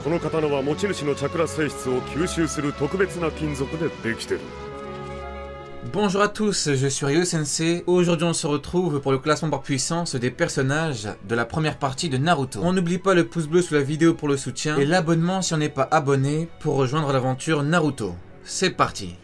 この刀は持ち主のチャクラ性質を吸収する特別な金属でできてる。 Bonjour à tous, je suis Ryo Sensei. Aujourd'hui on se retrouve pour le classement par puissance des personnages de la première partie de Naruto. On n'oublie pas le pouce bleu sous la vidéo pour le soutien et l'abonnement si on n'est pas abonné pour rejoindre l'aventure Naruto. C'est parti.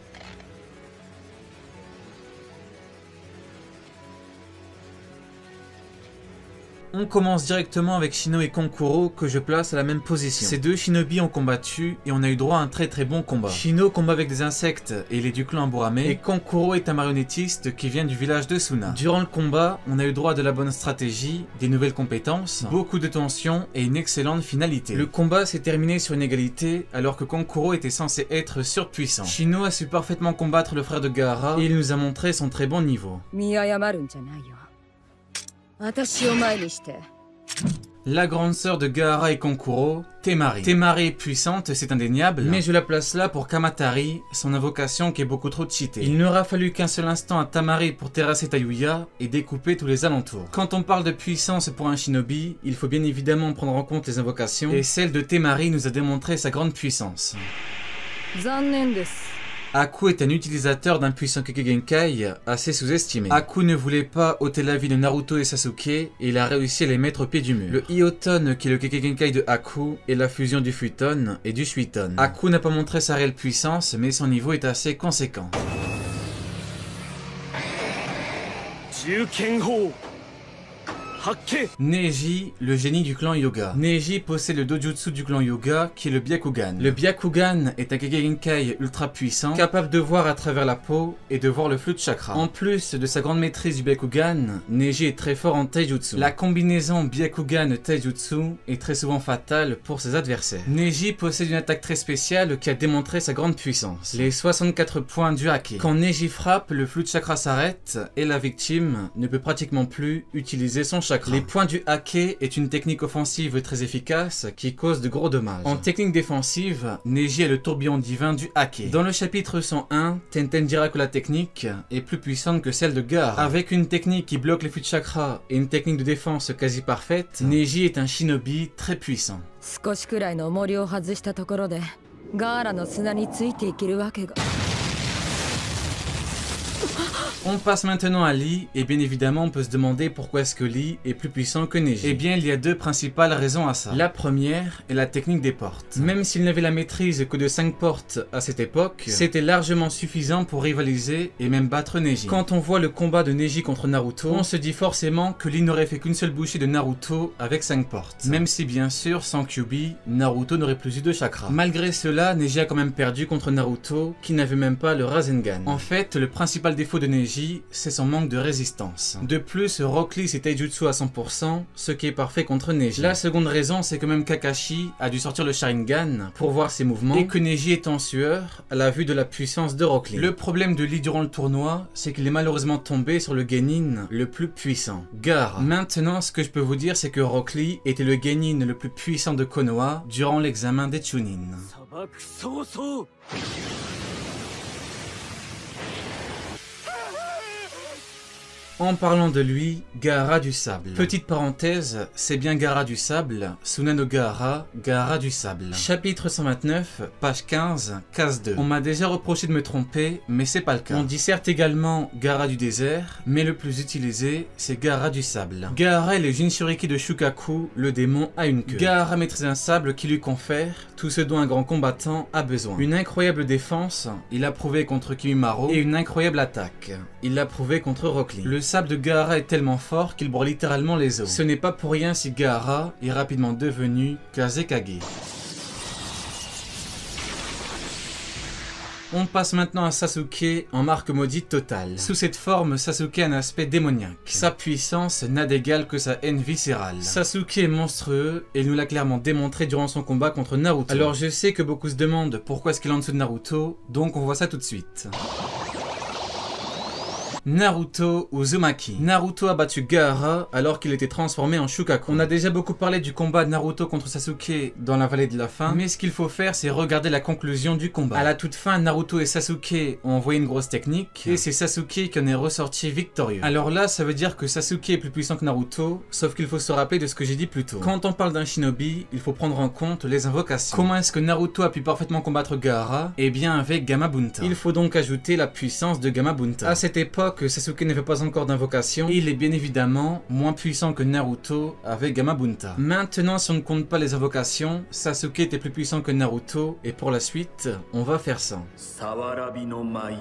On commence directement avec Shino et Kankuro que je place à la même position. Ces deux shinobi ont combattu et on a eu droit à un très bon combat. Shino combat avec des insectes et il est du clan Amburame et Kankuro est un marionnettiste qui vient du village de Suna. Durant le combat, on a eu droit à de la bonne stratégie, des nouvelles compétences, beaucoup de tension et une excellente finalité. Le combat s'est terminé sur une égalité alors que Kankuro était censé être surpuissant. Shino a su parfaitement combattre le frère de Gaara et il nous a montré son très bon niveau. La grande sœur de Gaara et Kankuro, Temari. Temari est puissante, c'est indéniable, mais je la place là pour Kamatari, son invocation qui est beaucoup trop cheatée. Il n'aura fallu qu'un seul instant à Temari pour terrasser Tayuya et découper tous les alentours. Quand on parle de puissance pour un shinobi, il faut bien évidemment prendre en compte les invocations, et celle de Temari nous a démontré sa grande puissance. Aku est un utilisateur d'un puissant Kekkei assez sous-estimé. Aku ne voulait pas ôter la vie de Naruto et Sasuke et il a réussi à les mettre au pied du mur. Le Hioton qui est le Kekkei de Aku est la fusion du Futon et du Suiton. Aku n'a pas montré sa réelle puissance mais son niveau est assez conséquent. Neji, le génie du clan Hyuga. Neji possède le dojutsu du clan Hyuga qui est le Byakugan. Le Byakugan est un Kekkei ultra puissant, capable de voir à travers la peau et de voir le flux de chakra. En plus de sa grande maîtrise du Byakugan, Neji est très fort en Taijutsu. La combinaison Byakugan-Taijutsu est très souvent fatale pour ses adversaires. Neji possède une attaque très spéciale qui a démontré sa grande puissance. Les 64 points du Hake. Quand Neji frappe, le flux de chakra s'arrête et la victime ne peut pratiquement plus utiliser son chakra. Les points du Hake est une technique offensive très efficace qui cause de gros dommages. En technique défensive, Neji est le tourbillon divin du Hake. Dans le chapitre 101, Tenten dira que la technique est plus puissante que celle de Gaara. Avec une technique qui bloque les flux de chakra et une technique de défense quasi parfaite, Neji est un shinobi très puissant. On passe maintenant à Lee, et bien évidemment on peut se demander pourquoi est-ce que Lee est plus puissant que Neji. Eh bien il y a deux principales raisons à ça. La première est la technique des portes. Même s'il n'avait la maîtrise que de 5 portes à cette époque, c'était largement suffisant pour rivaliser et même battre Neji. Quand on voit le combat de Neji contre Naruto, on se dit forcément que Lee n'aurait fait qu'une seule bouchée de Naruto avec 5 portes. Même si bien sûr sans Kyuubi, Naruto n'aurait plus eu de chakra. Malgré cela, Neji a quand même perdu contre Naruto qui n'avait même pas le Rasengan. En fait, le principal défaut de Neji, c'est son manque de résistance. De plus, Rock Lee c'est Taijutsu à 100%, ce qui est parfait contre Neji. La seconde raison, c'est que même Kakashi a dû sortir le Sharingan pour voir ses mouvements et que Neji est en sueur à la vue de la puissance de Rock Lee. Le problème de Lee durant le tournoi, c'est qu'il est malheureusement tombé sur le Genin le plus puissant, Gaara. Maintenant, ce que je peux vous dire, c'est que Rock Lee était le Genin le plus puissant de Konoha durant l'examen des Chunin. En parlant de lui, Gaara du Sable. Petite parenthèse, c'est bien Gaara du Sable, Suna no Gaara, Gaara du Sable. Chapitre 129, page 15, case 2. On m'a déjà reproché de me tromper, mais c'est pas le cas. On dit certes également Gaara du désert, mais le plus utilisé, c'est Gaara du Sable. Gaara est le Jinchuriki de Shukaku, le démon à une queue. Gaara maîtrise un sable qui lui confère tout ce dont un grand combattant a besoin. Une incroyable défense, il l'a prouvé contre Kimimaro, et une incroyable attaque. Il l'a prouvé contre Rock Lee. Le sable de Gaara est tellement fort qu'il broie littéralement les os. Ce n'est pas pour rien si Gaara est rapidement devenu Kazekage. On passe maintenant à Sasuke en marque maudite totale. Sous cette forme, Sasuke a un aspect démoniaque. Sa puissance n'a d'égal que sa haine viscérale. Sasuke est monstrueux et il nous l'a clairement démontré durant son combat contre Naruto. Alors je sais que beaucoup se demandent pourquoi est-ce qu'il est en dessous de Naruto, donc on voit ça tout de suite. Naruto Uzumaki. Naruto a battu Gaara alors qu'il était transformé en Shukaku. On a déjà beaucoup parlé du combat de Naruto contre Sasuke dans la vallée de la faim, mais ce qu'il faut faire c'est regarder la conclusion du combat. À la toute fin, Naruto et Sasuke ont envoyé une grosse technique et c'est Sasuke qui en est ressorti victorieux. Alors là, ça veut dire que Sasuke est plus puissant que Naruto, sauf qu'il faut se rappeler de ce que j'ai dit plus tôt. Quand on parle d'un shinobi, il faut prendre en compte les invocations. Comment est-ce que Naruto a pu parfaitement combattre Gaara? Eh bien avec Gamabunta. Il faut donc ajouter la puissance de Gamabunta. À cette époque, Sasuke n'avait pas encore d'invocation et il est bien évidemment moins puissant que Naruto avec Gamabunta. Maintenant, si on ne compte pas les invocations, Sasuke était plus puissant que Naruto et pour la suite, on va faire ça. Sawarabi no Mai.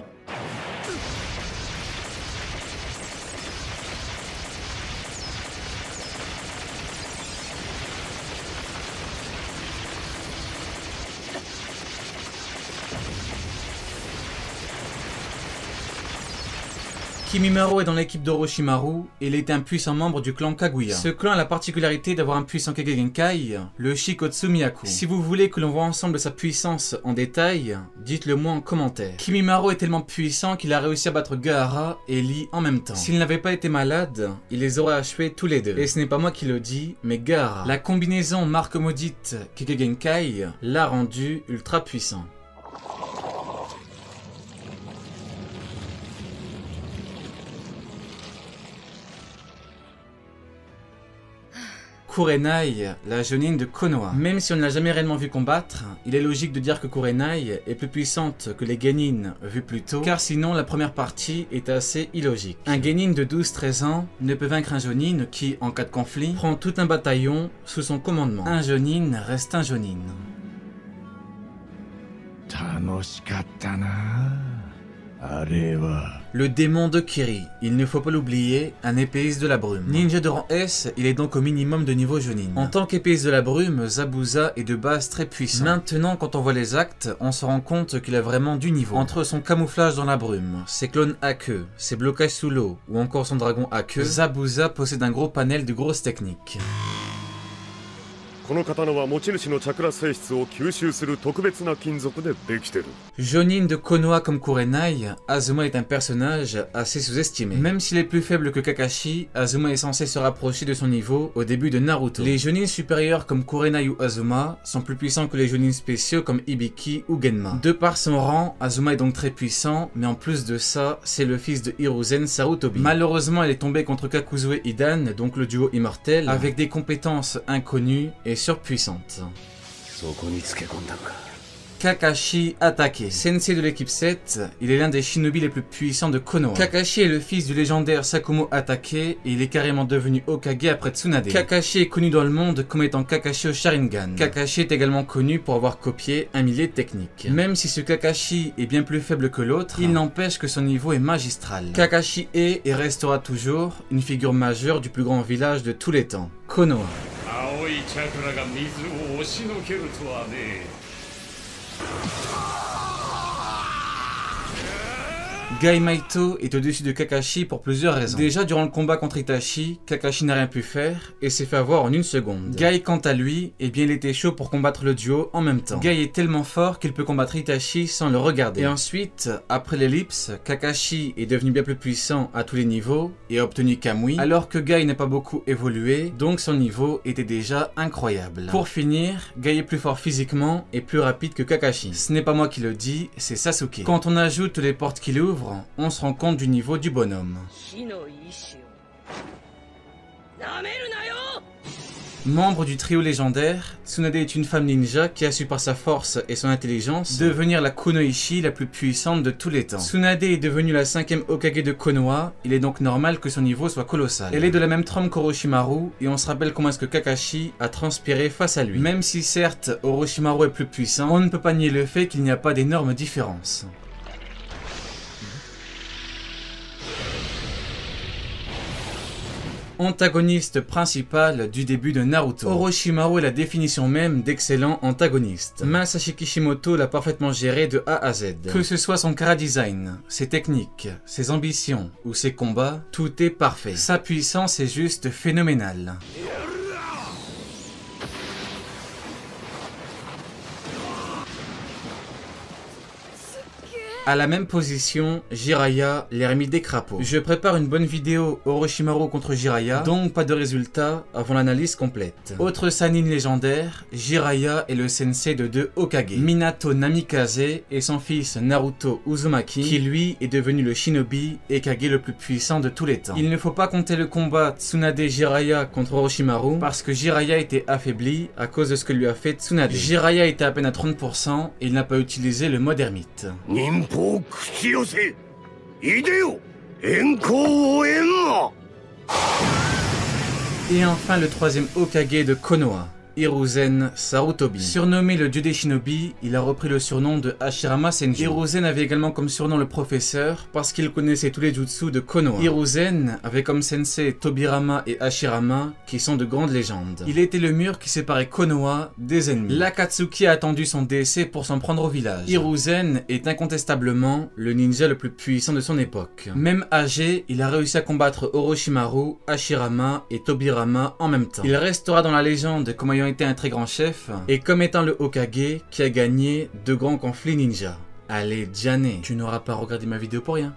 'Kimimaro est dans l'équipe d'Orochimaru et il est un puissant membre du clan Kaguya. Ce clan a la particularité d'avoir un puissant Kage Genkai, le Shikotsu Miyaku. Si vous voulez que l'on voit ensemble sa puissance en détail, dites-le moi en commentaire. Kimimaro est tellement puissant qu'il a réussi à battre Gaara et Lee en même temps. S'il n'avait pas été malade, il les aurait achevés tous les deux. Et ce n'est pas moi qui le dis, mais Gaara. La combinaison marque maudite Kage Genkai l'a rendu ultra puissant. Kurenai, la Jonin de Konoha. Même si on ne l'a jamais réellement vu combattre, il est logique de dire que Kurenai est plus puissante que les Genin vus plus tôt, car sinon la première partie est assez illogique. Un Genin de 12-13 ans ne peut vaincre un Jonin qui, en cas de conflit, prend tout un bataillon sous son commandement. Un Jonin reste un Jonin. Le démon de Kiri, il ne faut pas l'oublier, un épéiste de la brume. Ninja de rang S, il est donc au minimum de niveau Jonin. En tant qu'épéiste de la brume, Zabuza est de base très puissant. Maintenant, quand on voit les actes, on se rend compte qu'il a vraiment du niveau. Entre son camouflage dans la brume, ses clones à queue, ses blocages sous l'eau, ou encore son dragon à queue, Zabuza possède un gros panel de grosses techniques. この刀は持ち主のチャクラ性質を吸収する特別な金属でできてる。 Jonin de Konoha comme Kurenai, Azuma est un personnage assez sous-estimé. Même s'il est plus faible que Kakashi, Azuma est censé se rapprocher de son niveau au début de Naruto. Les Jonin supérieurs comme Kurenai ou Azuma sont plus puissants que les Jonin spéciaux comme Hibiki ou Genma. De par son rang, Azuma est donc très puissant, mais en plus de ça, c'est le fils de Hiruzen Sarutobi. Malheureusement, elle est tombée contre Kakuzue Hidan, donc le duo immortel, avec des compétences inconnues et surpuissante. Kakashi attaqué. Sensei de l'équipe 7, il est l'un des shinobi les plus puissants de Konoha. Kakashi est le fils du légendaire Sakumo Atake et il est carrément devenu Hokage après Tsunade. Kakashi est connu dans le monde comme étant Kakashi au Sharingan. Kakashi est également connu pour avoir copié un millier de techniques. Même si ce Kakashi est bien plus faible que l'autre, il n'empêche que son niveau est magistral. Kakashi est et restera toujours une figure majeure du plus grand village de tous les temps, Konoha. Gai Maito est au-dessus de Kakashi pour plusieurs raisons. Déjà, durant le combat contre Itachi, Kakashi n'a rien pu faire et s'est fait avoir en une seconde. Gai, quant à lui, eh bien il était chaud pour combattre le duo en même temps. Gai est tellement fort qu'il peut combattre Itachi sans le regarder. Et ensuite, après l'ellipse, Kakashi est devenu bien plus puissant à tous les niveaux et a obtenu Kamui, alors que Gai n'a pas beaucoup évolué, donc son niveau était déjà incroyable. Pour finir, Gai est plus fort physiquement et plus rapide que Kakashi. Ce n'est pas moi qui le dis, c'est Sasuke. Quand on ajoute les portes qu'il ouvre, on se rend compte du niveau du bonhomme. Membre du trio légendaire, Tsunade est une femme ninja qui a su par sa force et son intelligence devenir la Kunoichi la plus puissante de tous les temps. Tsunade est devenue la 5e Hokage de Konoha, il est donc normal que son niveau soit colossal. Elle est de la même trempe qu'Orochimaru et on se rappelle comment est-ce que Kakashi a transpiré face à lui. Même si certes Orochimaru est plus puissant, on ne peut pas nier le fait qu'il n'y a pas d'énormes différences. Antagoniste principal du début de Naruto. Orochimaru est la définition même d'excellent antagoniste. Masashi Kishimoto l'a parfaitement géré de A à Z. Que ce soit son chara-design, ses techniques, ses ambitions ou ses combats, tout est parfait. Sa puissance est juste phénoménale. À la même position, Jiraiya, l'ermite des crapauds. Je prépare une bonne vidéo Orochimaru contre Jiraiya, donc pas de résultat avant l'analyse complète. Autre Sannin légendaire, Jiraiya est le sensei de 2 Hokage, Minato Namikaze et son fils Naruto Uzumaki, qui lui est devenu le shinobi et Kage le plus puissant de tous les temps. Il ne faut pas compter le combat Tsunade Jiraiya contre Orochimaru, parce que Jiraiya était affaibli à cause de ce que lui a fait Tsunade. Jiraiya était à peine à 30% et il n'a pas utilisé le mode ermite. Et enfin le troisième Hokage de Konoha, Hiruzen Sarutobi. Surnommé le dieu des shinobi, il a repris le surnom de Hashirama Senju. Hiruzen avait également comme surnom le professeur parce qu'il connaissait tous les jutsu de Konoha. Hiruzen avait comme sensei Tobirama et Hashirama qui sont de grandes légendes. Il était le mur qui séparait Konoha des ennemis. L'Akatsuki a attendu son décès pour s'en prendre au village. Hiruzen est incontestablement le ninja le plus puissant de son époque. Même âgé, il a réussi à combattre Orochimaru, Hashirama et Tobirama en même temps. Il restera dans la légende comme ayant été un très grand chef et comme étant le Hokage qui a gagné 2 grands conflits ninja. Allez, Diane, tu n'auras pas regardé ma vidéo pour rien.